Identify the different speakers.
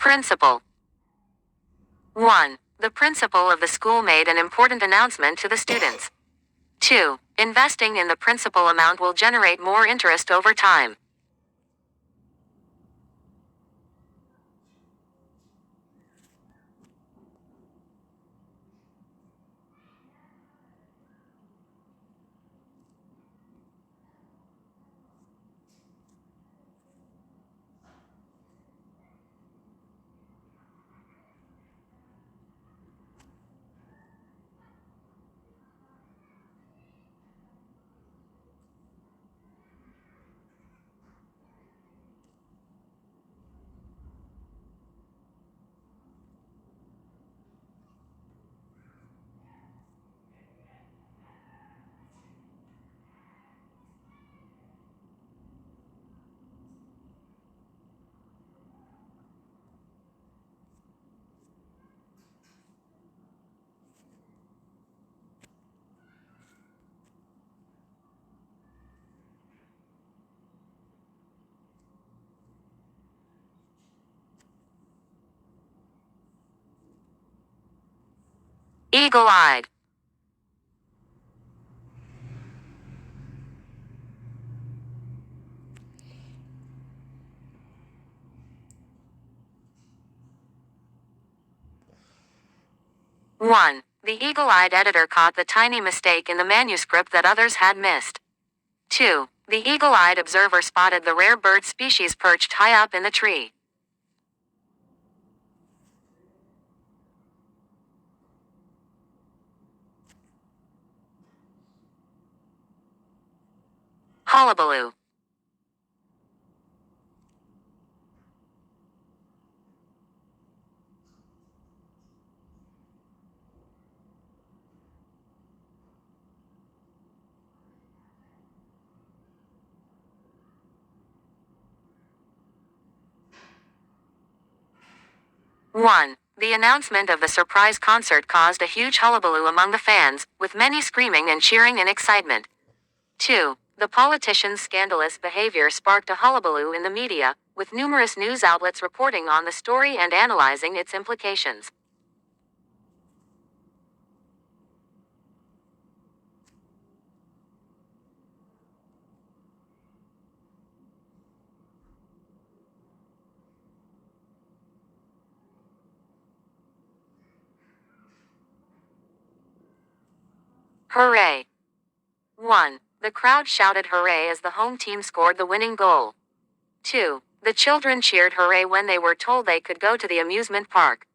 Speaker 1: Principal. 1. The principal of the school made an important announcement to the students. 2. Investing in the principal amount will generate more interest over time. Eagle-eyed. 1. The eagle-eyed editor caught the tiny mistake in the manuscript that others had missed. 2. The eagle-eyed observer spotted the rare bird species perched high up in the tree. Hullabaloo. 1. The announcement of the surprise concert caused a huge hullabaloo among the fans, with many screaming and cheering in excitement. 2. The politician's scandalous behavior sparked a hullabaloo in the media, with numerous news outlets reporting on the story and analyzing its implications. Hooray! 1. The crowd shouted hooray as the home team scored the winning goal. 2. The children cheered hooray when they were told they could go to the amusement park.